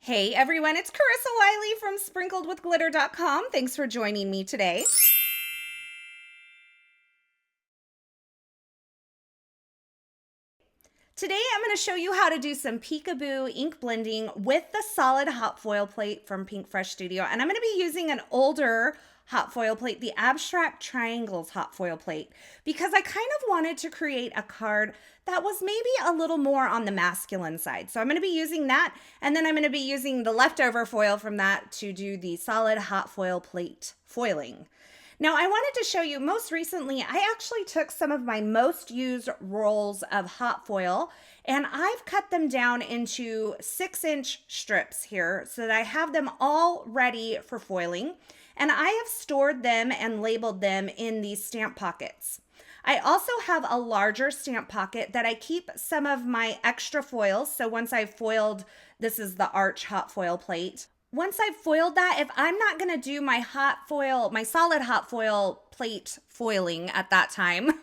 Hey everyone, it's Carissa Wiley from sprinkledwithglitter.com. Thanks for joining me today. Today I'm going to show you how to do some peekaboo ink blending with the solid hot foil plate from Pinkfresh Studio. And I'm going to be using an older hot foil plate, the Abstract Triangles hot foil plate, because I kind of wanted to create a card that was maybe a little more on the masculine side. So I'm going to be using that, and then I'm going to be using the leftover foil from that to do the solid hot foil plate foiling. Now, I wanted to show you, most recently, I actually took some of my most used rolls of hot foil and I've cut them down into 6-inch strips here so that I have them all ready for foiling. And I have stored them and labeled them in these stamp pockets. I also have a larger stamp pocket that I keep some of my extra foils. So once I've foiled, this is the Arch hot foil plate. Once I've foiled that, if I'm not going to do my solid hot foil plate foiling at that time,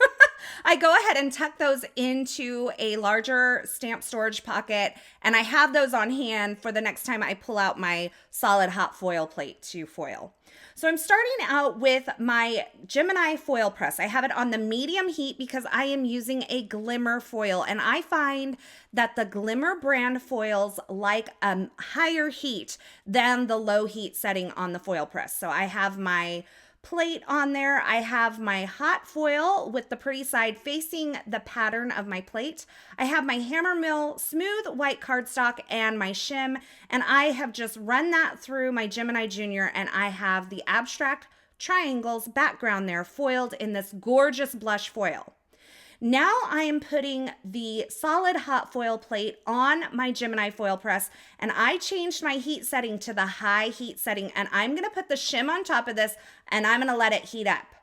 I go ahead and tuck those into a larger stamp storage pocket, and I have those on hand for the next time I pull out my solid hot foil plate to foil. So I'm starting out with my Gemini foil press. I have it on the medium heat because I am using a Glimmer foil, and I find that the Glimmer brand foils like a higher heat than the low heat setting on the foil press. So I have my plate on there. I have my hot foil with the pretty side facing the pattern of my plate. I have my Hammermill smooth white cardstock and my shim, and I have just run that through my Gemini Junior, and I have the Abstract Triangles background there foiled in this gorgeous blush foil. Now I am putting the solid hot foil plate on my Gemini foil press, and I changed my heat setting to the high heat setting, and I'm going to put the shim on top of this and I'm going to let it heat up.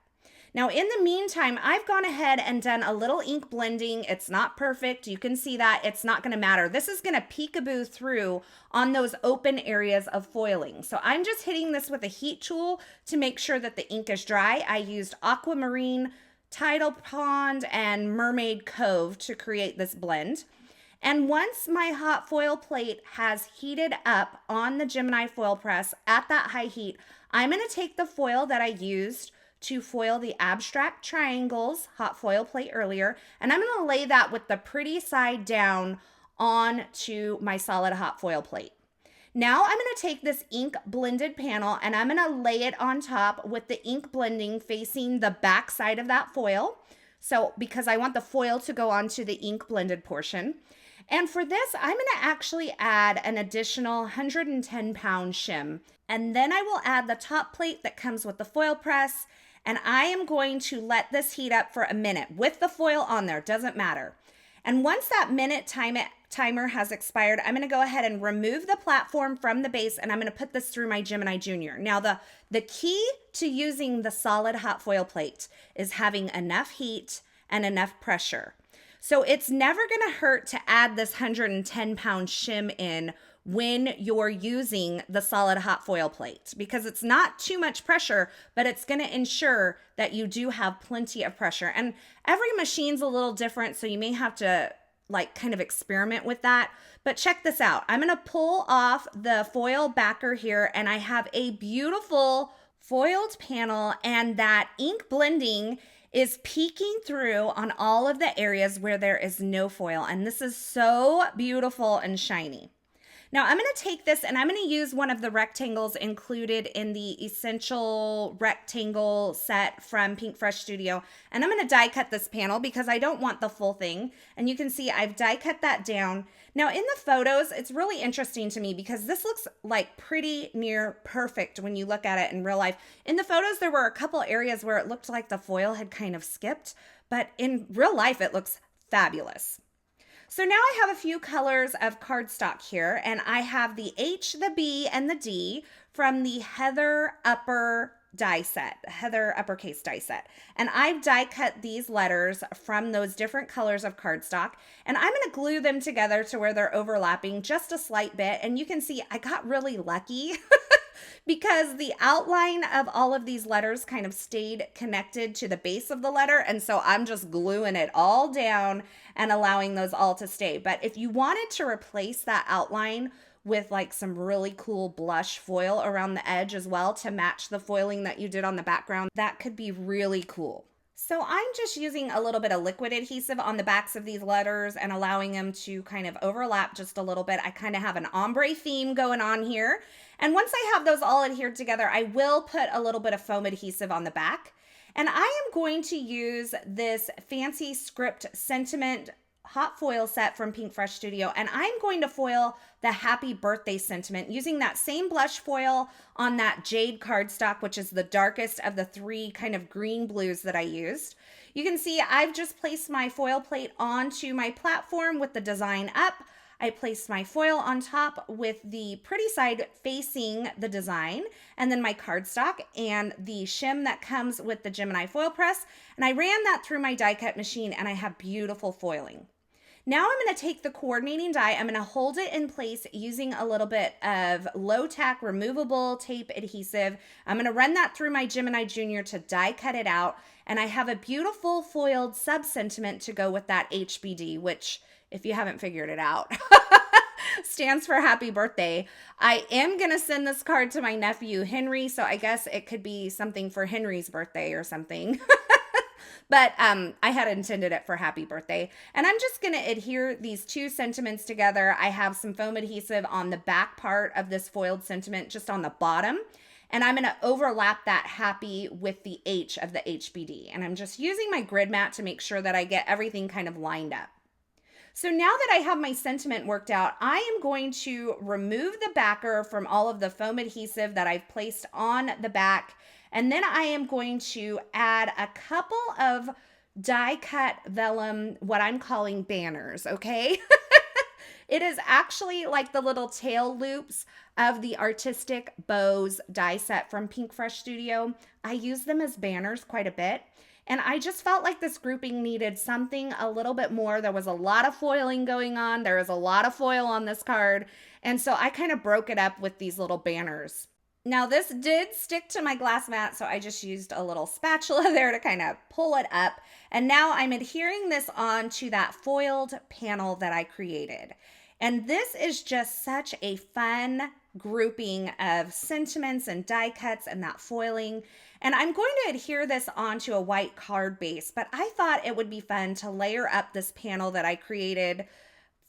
Now in the meantime, I've gone ahead and done a little ink blending. It's not perfect. You can see that. It's not going to matter. This is going to peekaboo through on those open areas of foiling. So I'm just hitting this with a heat tool to make sure that the ink is dry. I used Aquamarine, Tidal Pond, and Mermaid Cove to create this blend. And once my hot foil plate has heated up on the Gemini foil press at that high heat, I'm going to take the foil that I used to foil the Abstract Triangles hot foil plate earlier, and I'm going to lay that with the pretty side down onto my solid hot foil plate. Now I'm going to take this ink blended panel and I'm going to lay it on top with the ink blending facing the back side of that foil. So because I want the foil to go onto the ink blended portion. And for this, I'm going to actually add an additional 110-pound shim. And then I will add the top plate that comes with the foil press. And I am going to let this heat up for a minute with the foil on there, doesn't matter. And once that minute timer has expired, I'm going to go ahead and remove the platform from the base, and I'm going to put this through my Gemini Junior. Now, the key to using the solid hot foil plate is having enough heat and enough pressure. So it's never going to hurt to add this 110-pound shim in when you're using the solid hot foil plate, because it's not too much pressure, but it's going to ensure that you do have plenty of pressure. And every machine's a little different, so you may have to kind of experiment with that. But check this out. I'm going to pull off the foil backer here, and I have a beautiful foiled panel, and that ink blending is peeking through on all of the areas where there is no foil. And this is so beautiful and shiny. Now I'm going to take this and I'm going to use one of the rectangles included in the Essential Rectangle set from Pinkfresh Studio. And I'm going to die cut this panel because I don't want the full thing. And you can see I've die cut that down. Now in the photos, it's really interesting to me because this looks like pretty near perfect when you look at it in real life. In the photos, there were a couple areas where it looked like the foil had kind of skipped, but in real life, it looks fabulous. So now I have a few colors of cardstock here, and I have the H, the B, and the D from the Heather Uppercase die set. And I've die cut these letters from those different colors of cardstock, and I'm going to glue them together to where they're overlapping just a slight bit. And you can see I got really lucky because the outline of all of these letters kind of stayed connected to the base of the letter. And so I'm just gluing it all down and allowing those all to stay. But if you wanted to replace that outline with like some really cool blush foil around the edge as well to match the foiling that you did on the background. That could be really cool. So I'm just using a little bit of liquid adhesive on the backs of these letters and allowing them to kind of overlap just a little bit. I kind of have an ombre theme going on here. And once I have those all adhered together, I will put a little bit of foam adhesive on the back. And I am going to use this fancy script sentiment hot foil set from Pinkfresh Studio, and I'm going to foil the happy birthday sentiment using that same blush foil on that Jade cardstock, which is the darkest of the three kind of green blues that I used. You can see I've just placed my foil plate onto my platform with the design up. I placed my foil on top with the pretty side facing the design, and then my cardstock and the shim that comes with the Gemini foil press, and I ran that through my die cut machine, and I have beautiful foiling. Now I'm going to take the coordinating die, I'm going to hold it in place using a little bit of low tack removable tape adhesive. I'm going to run that through my Gemini Junior to die cut it out, and I have a beautiful foiled sub sentiment to go with that HBD, which, if you haven't figured it out, stands for happy birthday. I am going to send this card to my nephew Henry, so I guess it could be something for Henry's birthday or something. But I had intended it for happy birthday. And I'm just going to adhere these two sentiments together. I have some foam adhesive on the back part of this foiled sentiment, just on the bottom. And I'm going to overlap that happy with the H of the HBD. And I'm just using my grid mat to make sure that I get everything kind of lined up. So now that I have my sentiment worked out, I am going to remove the backer from all of the foam adhesive that I've placed on the back. And then I am going to add a couple of die cut vellum, what I'm calling banners, okay? It is actually like the little tail loops of the Artistic Bows die set from Pinkfresh Studio. I use them as banners quite a bit. And I just felt like this grouping needed something a little bit more. There was a lot of foiling going on. There is a lot of foil on this card. And so I kind of broke it up with these little banners. Now this did stick to my glass mat, so I just used a little spatula there to kind of pull it up. And now I'm adhering this onto that foiled panel that I created. And this is just such a fun grouping of sentiments and die cuts and that foiling. And I'm going to adhere this onto a white card base, but I thought it would be fun to layer up this panel that I created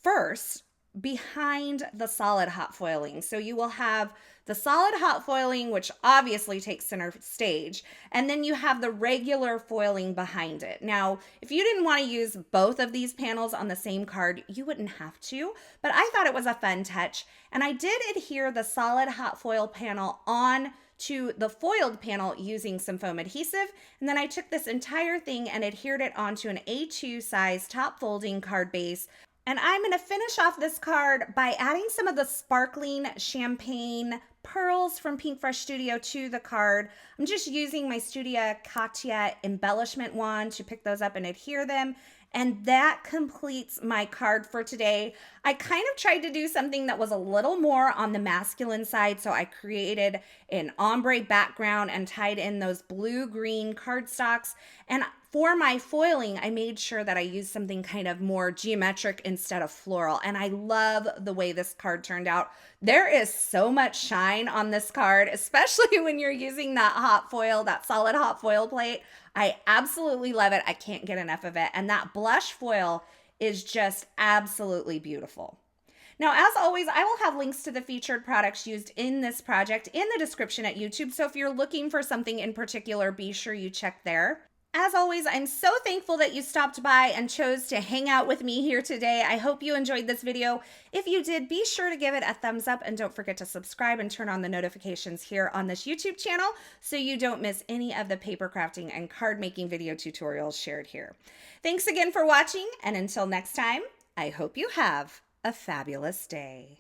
first behind the solid hot foiling. So you will have the solid hot foiling, which obviously takes center stage, and then you have the regular foiling behind it. Now, if you didn't want to use both of these panels on the same card, you wouldn't have to, but I thought it was a fun touch, and I did adhere the solid hot foil panel on to the foiled panel using some foam adhesive, and then I took this entire thing and adhered it onto an A2 size top folding card base. And I'm going to finish off this card by adding some of the sparkling champagne pearls from Pinkfresh Studio to the card. I'm just using my Studio Katia embellishment wand to pick those up and adhere them. And that completes my card for today. I kind of tried to do something that was a little more on the masculine side. So I created an ombre background and tied in those blue-green cardstocks. And for my foiling, I made sure that I used something kind of more geometric instead of floral. And I love the way this card turned out. There is so much shine on this card, especially when you're using that hot foil, that solid hot foil plate. I absolutely love it. I can't get enough of it. And that blush foil is just absolutely beautiful. Now, as always, I will have links to the featured products used in this project in the description at YouTube. So if you're looking for something in particular, be sure you check there. As always, I'm so thankful that you stopped by and chose to hang out with me here today. I hope you enjoyed this video. If you did, be sure to give it a thumbs up and don't forget to subscribe and turn on the notifications here on this YouTube channel so you don't miss any of the paper crafting and card making video tutorials shared here. Thanks again for watching, and until next time, I hope you have a fabulous day.